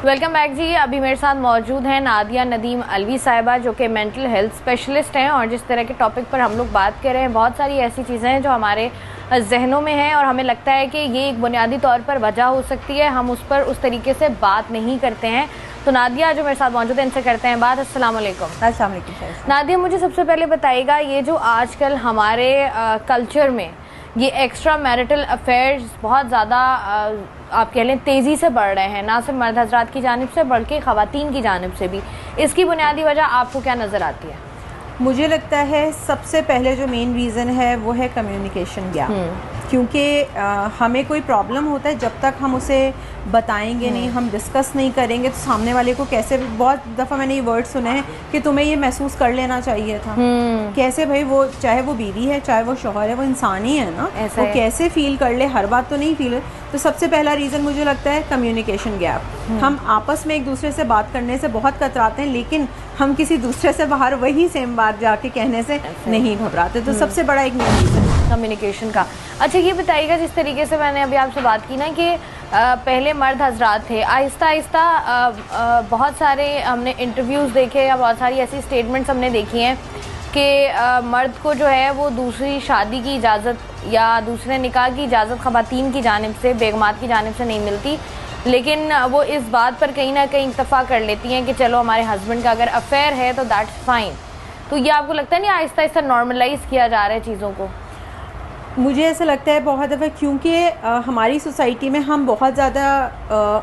Welcome back جی. ابھی میرے ساتھ موجود ہیں نادیہ ندیم الوی صاحبہ جو کہ مینٹل ہیلتھ اسپیشلسٹ ہیں, اور جس طرح کے ٹاپک پر ہم لوگ بات کر رہے ہیں بہت ساری ایسی چیزیں ہیں جو ہمارے ذہنوں میں ہیں اور ہمیں لگتا ہے کہ یہ ایک بنیادی طور پر وجہ ہو سکتی ہے, ہم اس پر اس طریقے سے بات نہیں کرتے ہیں. تو نادیہ جو میرے ساتھ موجود ہیں ان سے کرتے ہیں بات. السلام علیکم. السلام علیکم. نادیہ, مجھے سب سے پہلے بتائیے گا, یہ جو آج کل ہمارے کلچر میں یہ ایکسٹرا میرٹل افیئرز بہت زیادہ آپ کہہ لیں تیزی سے بڑھ رہے ہیں, نہ صرف مرد حضرات کی جانب سے بلکہ خواتین کی جانب سے بھی, اس کی بنیادی وجہ آپ کو کیا نظر آتی ہے؟ مجھے لگتا ہے سب سے پہلے جو مین ریزن ہے وہ ہے کمیونیکیشن گیپ. کیونکہ ہمیں کوئی پرابلم ہوتا ہے جب تک ہم اسے بتائیں گے نہیں, ہم ڈسکس نہیں کریں گے تو سامنے والے کو کیسے, بہت دفعہ میں نے یہ ورڈ سنے ہیں کہ تمہیں یہ محسوس کر لینا چاہیے تھا. کیسے بھائی, وہ چاہے وہ بیوی ہے چاہے وہ شوہر ہے, وہ انسان ہی ہے نا, وہ کیسے فیل کر لے, ہر بات تو نہیں فیل. تو سب سے پہلا ریزن مجھے لگتا ہے کمیونیکیشن گیپ. ہم آپس میں ایک دوسرے سے بات کرنے سے بہت کتراتے ہیں, لیکن ہم کسی دوسرے سے باہر وہی سیم بات جا کے کہنے سے نہیں گھبراتے. تو سب سے بڑا ایک مین ریزن کمیونیکیشن کا. اچھا یہ بتائیے گا, جس طریقے سے میں نے ابھی آپ سے بات کی نا کہ پہلے مرد حضرات تھے, آہستہ آہستہ بہت سارے ہم نے انٹرویوز دیکھے یا بہت ساری ایسی اسٹیٹمنٹس ہم نے دیکھی ہیں کہ مرد کو جو ہے وہ دوسری شادی کی اجازت یا دوسرے نکاح کی اجازت خواتین کی جانب سے, بیگمات کی جانب سے نہیں ملتی, لیکن وہ اس بات پر کہیں نہ کہیں اتفاق کر لیتی ہیں کہ چلو ہمارے ہسبینڈ کا اگر افیئر ہے تو دیٹس فائن. تو یہ آپ کو لگتا ہے نہیں آہستہ آہستہ نارملائز کیا جا رہا ہے چیزوں کو؟ مجھے ایسا لگتا ہے بہت دفعہ, کیونکہ ہماری سوسائٹی میں ہم بہت زیادہ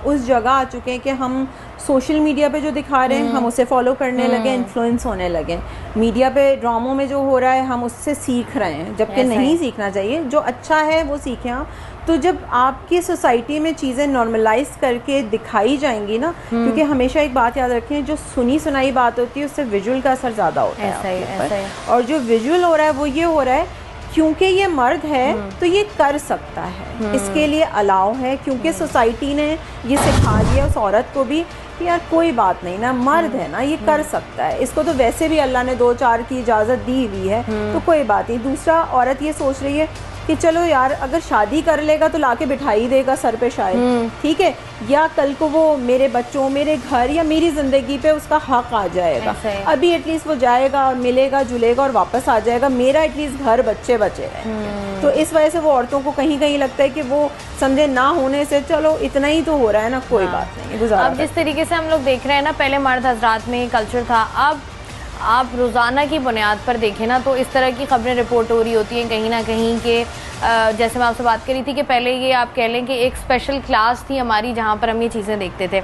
اس جگہ آ چکے ہیں کہ ہم سوشل میڈیا پہ جو دکھا رہے ہیں ہم اسے فالو کرنے لگے, انفلوئنس ہونے لگے. میڈیا پہ ڈراموں میں جو ہو رہا ہے ہم اس سے سیکھ رہے ہیں, جبکہ نہیں سیکھنا چاہیے. جو اچھا ہے وہ سیکھیں آپ. تو جب آپ کی سوسائٹی میں چیزیں نارملائز کر کے دکھائی جائیں گی نا, کیونکہ ہمیشہ ایک بات یاد رکھیں, جو سنی سنائی بات ہوتی ہے اس سے ویژول کا اثر زیادہ ہوتا ہے, اور جو ویژول ہو رہا ہے وہ یہ ہو رہا ہے کیونکہ یہ مرد ہے تو یہ کر سکتا ہے, اس کے لیے الاؤ ہے, کیونکہ سوسائٹی نے یہ سکھا دیا اس عورت کو بھی کہ یار کوئی بات نہیں نا, مرد ہے نا, یہ کر سکتا ہے, اس کو تو ویسے بھی اللہ نے 2-4 کی اجازت دی ہوئی ہے, تو کوئی بات نہیں. دوسرا, عورت یہ سوچ رہی ہے کہ چلو یار اگر شادی کر لے گا تو لا کے بٹھا ہی دے گا سر پہ شاید, ٹھیک ہے, یا کل کو وہ میرے بچوں, میرے گھر یا میری زندگی پہ اس کا حق آ جائے گا. ابھی ایٹ لیسٹ وہ جائے گا اور ملے گا جلے گا اور واپس آ جائے گا, میرا ایٹ لیسٹ گھر بچے بچے ہیں. تو اس وجہ سے وہ عورتوں کو کہیں کہیں لگتا ہے کہ وہ سمجھے نہ ہونے سے چلو اتنا ہی تو ہو رہا ہے نا, کوئی بات نہیں, گزارا. اب جس طریقے سے ہم لوگ دیکھ رہے ہیں نا, پہلے مرد حضرات میں کلچر تھا, اب آپ روزانہ کی بنیاد پر دیکھیں نا تو اس طرح کی خبریں رپورٹ ہو رہی ہوتی ہیں کہیں نہ کہیں کہ جیسے میں آپ سے بات کری تھی کہ پہلے یہ آپ کہہ لیں کہ ایک اسپیشل کلاس تھی ہماری جہاں پر ہم یہ چیزیں دیکھتے تھے.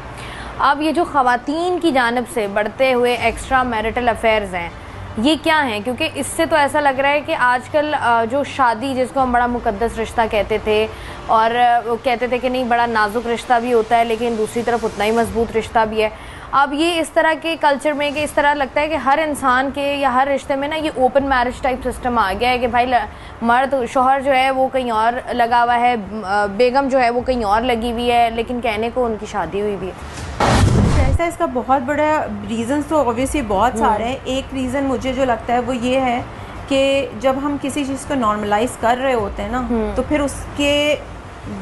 اب یہ جو خواتین کی جانب سے بڑھتے ہوئے ایکسٹرا میرٹل افیئرز ہیں, یہ کیا ہیں؟ کیونکہ اس سے تو ایسا لگ رہا ہے کہ آج کل جو شادی جس کو ہم بڑا مقدس رشتہ کہتے تھے, اور وہ کہتے تھے کہ نہیں بڑا نازک رشتہ بھی ہوتا ہے لیکن دوسری طرف اتنا ہی مضبوط رشتہ بھی ہے, اب یہ اس طرح کے کلچر میں کہ اس طرح لگتا ہے کہ ہر انسان کے یا ہر رشتے میں نا یہ اوپن میرج ٹائپ سسٹم آ گیا ہے کہ بھائی مرد شوہر جو ہے وہ کہیں اور لگا ہوا ہے, بیگم جو ہے وہ کہیں اور لگی ہوئی ہے, لیکن کہنے کو ان کی شادی ہوئی بھی ہے. ایسا اس کا بہت بڑا ریزنس تو اوبویسلی بہت سارے ہیں. ایک ریزن مجھے جو لگتا ہے وہ یہ ہے کہ جب ہم کسی چیز کو نارملائز کر رہے ہوتے ہیں نا تو پھر اس کے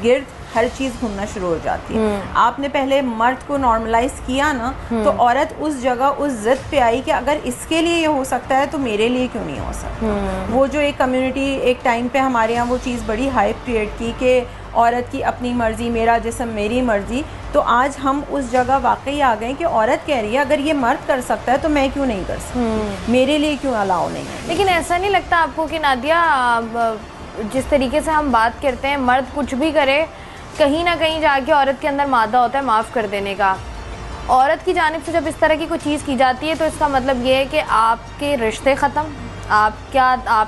گرد ہر چیز گھومنا شروع ہو جاتی ہے. آپ نے پہلے مرد کو نارملائز کیا نا تو عورت اس جگہ اس ضد پہ آئی کہ اگر اس کے لیے یہ ہو سکتا ہے تو میرے لیے کیوں نہیں ہو سکتا. وہ جو ایک کمیونٹی ایک ٹائم پہ ہمارے یہاں وہ چیز بڑی ہائپ کریٹ کی کہ عورت کی اپنی مرضی, میرا جسم میری مرضی. تو آج ہم اس جگہ واقعی آ گئے کہ عورت کہہ رہی ہے اگر یہ مرد کر سکتا ہے تو میں کیوں نہیں کر سکتی, میرے لیے کیوں الاؤ نہیں ہے. لیکن ایسا نہیں لگتا آپ کو کہ نادیہ جس طریقے سے ہم بات کرتے ہیں مرد کچھ بھی کرے کہیں نہ کہیں جا کے عورت کے اندر مادہ ہوتا ہے معاف کر دینے کا. عورت کی جانب سے جب اس طرح کی کوئی چیز کی جاتی ہے تو اس کا مطلب یہ ہے کہ آپ کے رشتے ختم, آپ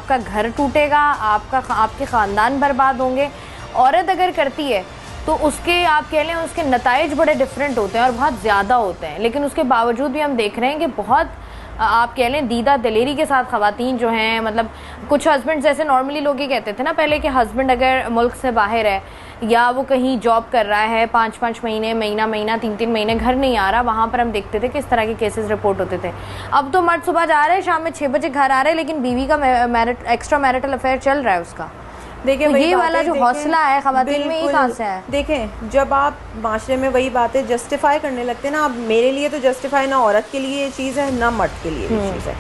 کا گھر ٹوٹے گا, آپ کے خاندان برباد ہوں گے. عورت اگر کرتی ہے تو اس کے آپ کہہ لیں اس کے نتائج بڑے ڈفرینٹ ہوتے ہیں اور بہت زیادہ ہوتے ہیں, لیکن اس کے باوجود بھی ہم دیکھ رہے ہیں کہ بہت آپ کہہ لیں دیدہ دلیری کے ساتھ خواتین جو ہیں, مطلب کچھ ہسبینڈ جیسے نارملی لوگ یہ کہتے تھے نا پہلے کہ ہسبینڈ اگر ملک سے باہر ہے یا وہ کہیں جاب کر رہا ہے 5 مہینے, مہینہ 3 مہینے گھر نہیں آ رہا, وہاں پر ہم دیکھتے تھے کہ اس طرح کے کیسز رپورٹ ہوتے تھے. اب تو مرد صبح جا رہے ہیں شام میں 6 بجے گھر آ رہے ہیں لیکن بیوی کا ایکسٹرا میرٹل افیئر چل رہا ہے اس کا. دیکھیں تو یہ والا جو حوصلہ ہے خواتین میں، یہ کہاں سے ہے؟ دیکھیں جب آپ معاشرے میں وہی باتیں جسٹیفائی کرنے لگتے ہیں نا، اب میرے لیے تو جسٹیفائی نہ عورت کے لیے یہ چیز ہے نہ مرد کے لیے یہ چیز ہے.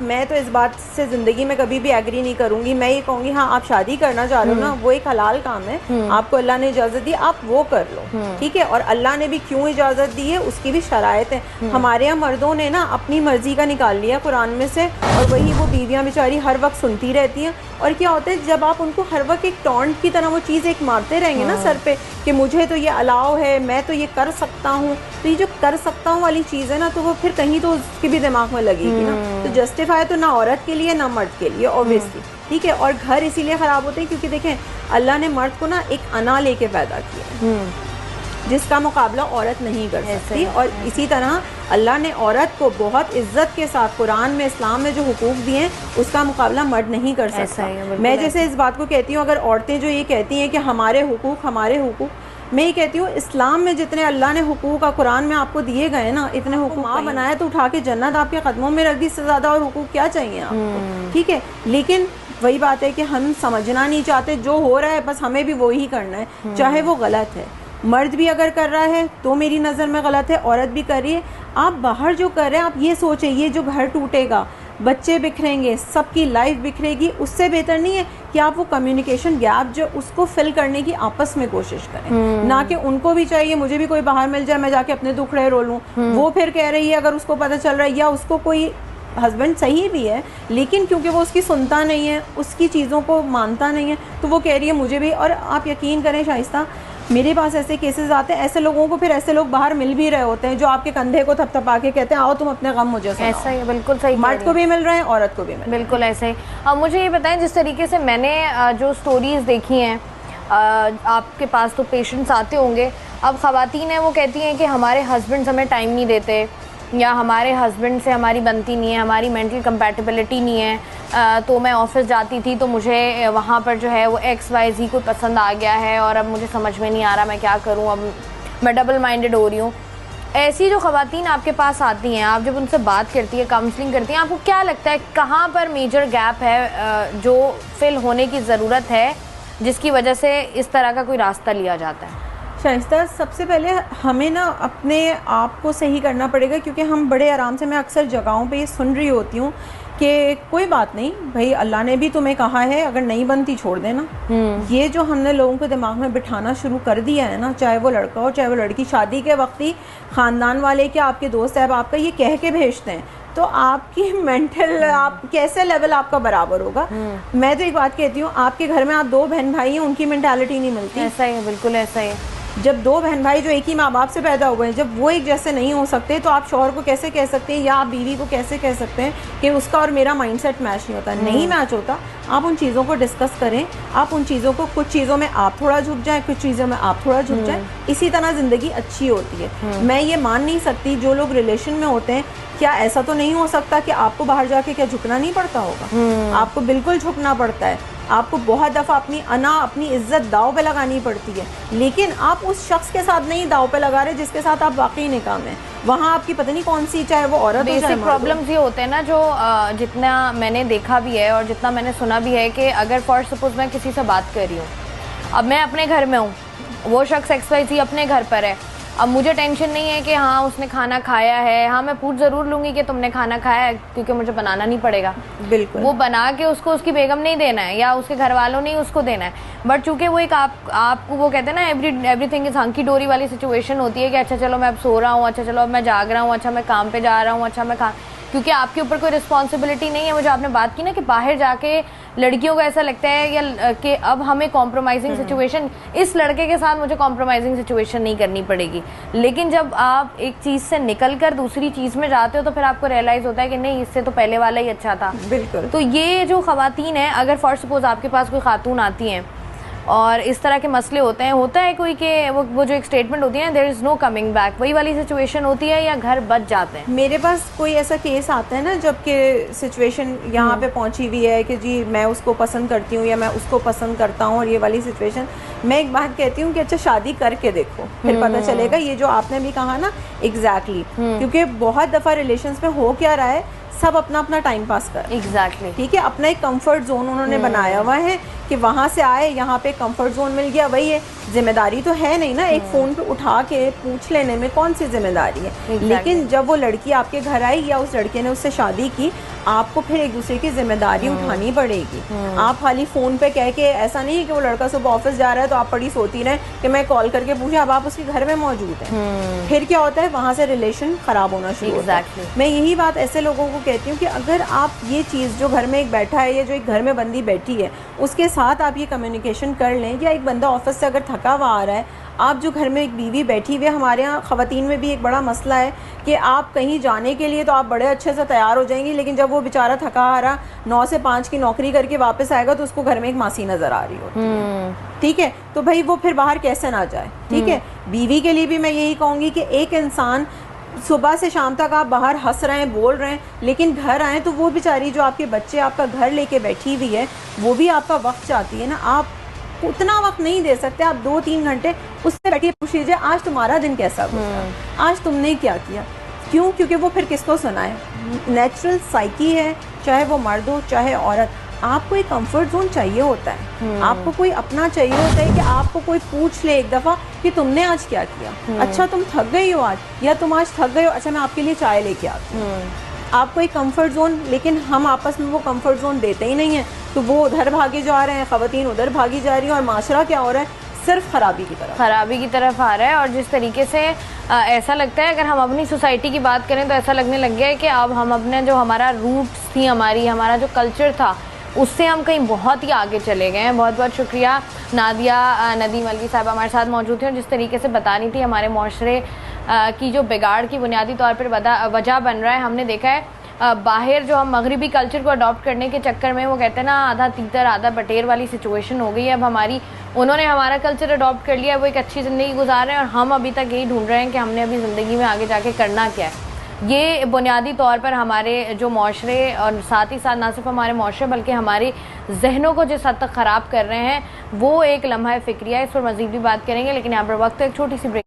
میں تو اس بات سے زندگی میں کبھی بھی ایگری نہیں کروں گی. میں یہ کہوں گی ہاں آپ شادی کرنا چاہ رہے ہو نا، وہ ایک حلال کام ہے، آپ کو اللہ نے اجازت دی آپ وہ کر لو، ٹھیک ہے. اور اللہ نے بھی کیوں اجازت دی ہے اس کی بھی شرائط ہے. ہمارے یہاں مردوں نے نا اپنی مرضی کا نکال لیا قرآن میں سے، اور وہی وہ بیویاں بیچاری ہر وقت سنتی رہتی ہیں. اور کیا ہوتا ہے جب آپ ان کو ہر وقت ایک ٹونٹ کی طرح وہ چیز ایک مارتے رہیں گے نا سر پہ کہ مجھے تو یہ الاؤ ہے، میں تو یہ کر سکتا ہوں، تو یہ جو کر سکتا ہوں والی چیز ہے نا، تو وہ پھر کہیں تو اس کی بھی دماغ میں لگے گی نا. تو جسٹیفائی تو نہ عورت کے لیے نہ مرد کے لیے اوبیسلی، ٹھیک ہے. اور گھر اسی لیے خراب ہوتے ہیں کیونکہ دیکھیں اللہ نے مرد کو نا ایک انا لے کے پیدا کیا ہے جس کا مقابلہ عورت نہیں کر سکتی. اور اسی طرح اللہ نے عورت کو بہت عزت کے ساتھ قرآن میں اسلام میں جو حقوق دیے ہیں اس کا مقابلہ مرد نہیں کر سکتا. میں جیسے اس بات کو کہتی ہوں، اگر عورتیں جو یہ کہتی ہیں کہ ہمارے حقوق، میں یہ کہتی ہوں اسلام میں جتنے اللہ نے حقوق کا قرآن میں آپ کو دیے گئے نا، اتنے حقوق ماں بنایا تو اٹھا کے جنت آپ کے قدموں میں رکھ دی، اس سے زیادہ اور حقوق کیا چاہیے آپ کو، ٹھیک ہے. لیکن وہی بات ہے کہ ہم سمجھنا نہیں چاہتے، جو ہو رہا ہے بس ہمیں بھی وہی کرنا ہے، چاہے وہ غلط ہے. مرد بھی اگر کر رہا ہے تو میری نظر میں غلط ہے، عورت بھی کر رہی ہے. آپ باہر جو کر رہے ہیں آپ یہ سوچیں یہ جو گھر ٹوٹے گا، بچے بکھریں گے، سب کی لائف بکھرے گی، اس سے بہتر نہیں ہے کہ آپ وہ کمیونیکیشن گیپ جو اس کو فل کرنے کی آپس میں کوشش کریں. نہ کہ ان کو بھی چاہیے مجھے بھی کوئی باہر مل جائے میں جا کے اپنے دکھڑے رو لوں. وہ پھر کہہ رہی ہے اگر اس کو پتہ چل رہا ہے، یا اس کو کوئی ہسبینڈ صحیح بھی ہے لیکن کیونکہ وہ اس کی سنتا نہیں ہے، اس کی چیزوں کو مانتا نہیں ہے، تو وہ کہہ رہی ہے مجھے بھی. اور آپ یقین کریں شائستہ، میرے پاس ایسے کیسز آتے ہیں، ایسے لوگوں کو پھر ایسے لوگ باہر مل بھی رہے ہوتے ہیں جو آپ کے کندھے کو تھپ تھپا کے کہتے ہیں آؤ تم اپنے غم مجھے سناؤ. ایسا ہی بالکل صحیح، مرد کو بھی مل رہے ہیں عورت کو بھی مل رہے ہیں، بالکل ایسے ہی. اب مجھے یہ بتائیں جس طریقے سے میں نے جو سٹوریز دیکھی ہیں، آپ کے پاس تو پیشنٹس آتے ہوں گے، اب خواتین ہیں وہ کہتی ہیں کہ ہمارے ہسبینڈز ہمیں ٹائم نہیں دیتے، یا ہمارے ہسبینڈ سے ہماری بنتی نہیں ہے، ہماری مینٹل کمپیٹیبلٹی نہیں ہے. تو میں آفس جاتی تھی تو مجھے وہاں پر جو ہے وہ XYZ کوئی پسند آ گیا ہے، اور اب مجھے سمجھ میں نہیں آ رہا میں کیا کروں، اب میں ڈبل مائنڈڈ ہو رہی ہوں. ایسی جو خواتین آپ کے پاس آتی ہیں، آپ جب ان سے بات کرتی ہیں، کاؤنسلنگ کرتی ہیں، آپ کو کیا لگتا ہے کہاں پر میجر گیپ ہے جو فل ہونے کی ضرورت ہے جس کی وجہ سے اس طرح کا کوئی راستہ لیا جاتا ہے؟ شائستہ سب سے پہلے ہمیں نا اپنے آپ کو صحیح کرنا پڑے گا، کیونکہ ہم بڑے آرام سے، میں اکثر جگہوں پہ یہ سن رہی ہوتی ہوں کہ کوئی بات نہیں بھائی اللہ نے بھی تمہیں کہا ہے اگر نہیں بنتی چھوڑ دینا. یہ جو ہم نے لوگوں کے دماغ میں بٹھانا شروع کر دیا ہے نا، چاہے وہ لڑکا ہو چاہے وہ لڑکی، شادی کے وقت ہی خاندان والے کیا آپ کے دوست صاحب آپ کا یہ کہہ کے بھیجتے ہیں، تو آپ کی مینٹل آپ کیسے لیول آپ کا برابر ہوگا. میں تو ایک بات کہتی ہوں، آپ کے گھر میں آپ 2 بہن بھائی ہیں، ان کی مینٹالٹی نہیں ملتی. ایسا ہی ہے، بالکل ایسا ہی ہے. جب 2 بہن بھائی جو ایک ہی ماں باپ سے پیدا ہوئے ہیں، جب وہ ایک جیسے نہیں ہو سکتے تو آپ شوہر کو کیسے کہہ سکتے ہیں یا آپ بیوی کو کیسے کہہ سکتے ہیں کہ اس کا اور میرا مائنڈ سیٹ میچ نہیں ہوتا. نہیں میچ ہوتا. آپ ان چیزوں کو ڈسکس کریں، آپ ان چیزوں کو، کچھ چیزوں میں آپ تھوڑا جھک جائیں، کچھ چیزوں میں آپ تھوڑا جھک جائیں، اسی طرح زندگی اچھی ہوتی ہے. میں یہ مان نہیں سکتی جو لوگ ریلیشن میں ہوتے ہیں، کیا ایسا تو نہیں ہو سکتا کہ آپ کو باہر جا کے کیا جھکنا نہیں پڑتا ہوگا؟ آپ کو بالکل جھکنا پڑتا ہے. آپ کو بہت دفعہ اپنی انا، اپنی عزت داؤ پہ لگانی پڑتی ہے، لیکن آپ اس شخص کے ساتھ نہیں داؤ پہ لگا رہے جس کے ساتھ آپ واقعی نکاح میں. وہاں آپ کی پتہ نہیں کون سی، چاہے وہ عورت ہو چاہے بیسک پرابلمز یہ ہوتے ہیں نا، جو جتنا میں نے دیکھا بھی ہے اور جتنا میں نے سنا بھی ہے کہ اگر فار سپوز میں کسی سے بات کر رہی ہوں، اب میں اپنے گھر میں ہوں، وہ شخص XYZ اپنے گھر پر ہے، اب مجھے ٹینشن نہیں ہے کہ ہاں اس نے کھانا کھایا ہے، ہاں میں پوچھ ضرور لوں گی کہ تم نے کھانا کھایا ہے کیونکہ مجھے بنانا نہیں پڑے گا. بالکل وہ بنا کے اس کو اس کی بیگم نہیں دینا ہے یا اس کے گھر والوں نے اس کو دینا ہے. بٹ چونکہ وہ ایک آپ کو وہ کہتے ہیں نا ایوری تھنگ از ہنکی ڈوری والی سچویشن ہوتی ہے کہ اچھا چلو میں اب سو رہا ہوں، اچھا چلو اب میں جاگ رہا ہوں، اچھا میں کام پہ جا رہا ہوں، اچھا میں کیونکہ آپ کے اوپر کوئی رسپانسبلٹی نہیں ہے. وہ جو آپ نے بات کی نا کہ باہر جا کے لڑکیوں کو ایسا لگتا ہے یا کہ اب ہمیں کمپرومائزنگ سچویشن، اس لڑکے کے ساتھ مجھے کمپرومائزنگ سچویشن نہیں کرنی پڑے گی. لیکن جب آپ ایک چیز سے نکل کر دوسری چیز میں جاتے ہو تو پھر آپ کو ریئلائز ہوتا ہے کہ نہیں اس سے تو پہلے والا ہی اچھا تھا. بالکل. تو یہ جو خواتین ہیں، اگر فار سپوز آپ کے پاس کوئی خاتون آتی ہیں اور اس طرح کے مسئلے ہوتے ہیں، ہوتا ہے کوئی کہ وہ جو ایک اسٹیٹمنٹ ہوتی ہے دیر از نو کمنگ بیک، وہی والی سچویشن ہوتی ہے یا گھر بچ جاتے ہیں؟ میرے پاس کوئی ایسا کیس آتا ہے نا جب کہ سچویشن یہاں پہ پہنچی ہوئی ہے کہ جی میں اس کو پسند کرتی ہوں یا میں اس کو پسند کرتا ہوں، اور یہ والی سچویشن، میں ایک بات کہتی ہوں کہ اچھا شادی کر کے دیکھو پھر پتہ چلے گا. یہ جو آپ نے بھی کہا نا ایگزیکٹلی، کیونکہ بہت دفعہ ریلیشنس میں ہو کیا رہا ہے، سب اپنا اپنا ٹائم پاس کر، ایگزیکٹلی، ٹھیک ہے، اپنا ایک کمفرٹ زون انہوں نے بنایا ہوا ہے کہ وہاں سے آئے یہاں پہ کمفرٹ زون مل گیا, وہی ہے, ذمہ داری تو ہے نہیں نا, ایک فون پہ اٹھا کے پوچھ لینے میں کون سی ذمہ داری ہے. لیکن جب وہ لڑکی آپ کے گھر آئی یا اس لڑکے نے اس سے شادی کی, آپ کو پھر ایک دوسرے کی ذمہ داری اٹھانی پڑے گی. آپ خالی فون پہ کہہ کے, ایسا نہیں ہے کہ وہ لڑکا صبح آفس جا رہا ہے تو آپ پڑی سوتی رہیں کہ میں کال کر کے پوچھیں, اب آپ اس کے گھر میں موجود ہیں, پھر کیا ہوتا ہے وہاں سے ریلیشن خراب ہونا شروع ہوتا ہے. میں یہی بات ایسے لوگوں کو کہتی ہوں کہ اگر آپ یہ چیز جو گھر میں ایک بیٹھا ہے یا جو ایک گھر میں بندی بیٹھی ہے اس کے ساتھ آپ یہ کمیونیکیشن کر لیں, یا ایک بندہ آفس سے اگر تھکا ہوا آ رہا ہے, آپ جو گھر میں ایک بیوی بیٹھی ہوئی ہے, ہمارے یہاں خواتین میں بھی ایک بڑا مسئلہ ہے کہ آپ کہیں جانے کے لیے تو آپ بڑے اچھے سے تیار ہو جائیں گی, لیکن جب وہ بیچارہ تھکا آ رہا 9 سے 5 کی نوکری کر کے واپس آئے گا تو اس کو گھر میں ایک ماسی نظر آ رہی ہوتی ہے. ٹھیک ہے, تو بھائی وہ پھر باہر کیسے نہ جائے. ٹھیک ہے, بیوی کے لیے بھی میں یہی کہوں گی کہ ایک انسان صبح سے شام تک آپ باہر ہنس رہے ہیں, بول رہے ہیں, لیکن گھر آئیں تو وہ بیچاری جو آپ کے بچے آپ کا گھر لے کے بیٹھی ہوئی ہے وہ بھی آپ کا وقت چاہتی ہے نا. آپ اتنا وقت نہیں دے سکتے, آپ 2-3 گھنٹے اس سے بیٹھیے, پوچھ لیجیے آج تمہارا دن کیسا گزرا, آج تم نے کیا کیا. کیوں؟ کیونکہ وہ پھر کس کو سنائے. نیچرل سائیکی ہے, چاہے وہ مرد ہو چاہے عورت, آپ کو ایک کمفرٹ زون چاہیے ہوتا ہے, آپ کو کوئی اپنا چاہیے ہوتا ہے کہ آپ کو کوئی پوچھ لے ایک دفعہ کہ تم نے آج کیا کیا. اچھا تم تھک گئی ہو آج, یا تم آج تھک گئے ہو, اچھا میں آپ کے لیے چائے لے کے آتی ہوں. آپ کو ایک کمفرٹ زون, لیکن ہم آپس میں وہ کمفرٹ زون دیتے ہی نہیں ہیں, تو وہ ادھر بھاگے جا رہے ہیں, خواتین ادھر بھاگی جا رہی ہیں, اور معاشرہ کیا ہو رہا ہے, صرف خرابی کی طرف آ رہا ہے. اور جس طریقے سے ایسا لگتا ہے, اگر ہم اپنی سوسائٹی کی بات کریں تو ایسا لگنے لگ گیا ہے کہ اب ہم اپنے جو ہمارا روٹس تھی, ہمارا جو کلچر تھا, اس سے ہم کہیں بہت ہی آگے چلے گئے ہیں. بہت بہت شکریہ نادیہ ندیم الوی صاحبہ ہمارے ساتھ موجود تھیں, اور جس طریقے سے بتا رہی تھی ہمارے معاشرے کی جو بگاڑ کی بنیادی طور پر وجہ بن رہا ہے. ہم نے دیکھا ہے باہر جو ہم مغربی کلچر کو اڈاپٹ کرنے کے چکر میں, وہ کہتے ہیں نا آدھا تیتر آدھا بٹیر والی سچویشن ہو گئی ہے اب ہماری. انہوں نے ہمارا کلچر اڈاپٹ کر لیا, وہ ایک اچھی زندگی گزار رہے ہیں, اور ہم ابھی تک یہی ڈھونڈ رہے ہیں کہ ہم نے ابھی زندگی میں آگے جا کے کرنا کیا ہے. یہ بنیادی طور پر ہمارے جو معاشرے, اور ساتھ ہی ساتھ نہ صرف ہمارے معاشرے بلکہ ہمارے ذہنوں کو جس حد تک خراب کر رہے ہیں, وہ ایک لمحہ فکریہ ہے. اس پر مزید بھی بات کریں گے, لیکن یہاں پر وقت ہے ایک چھوٹی سی بریک.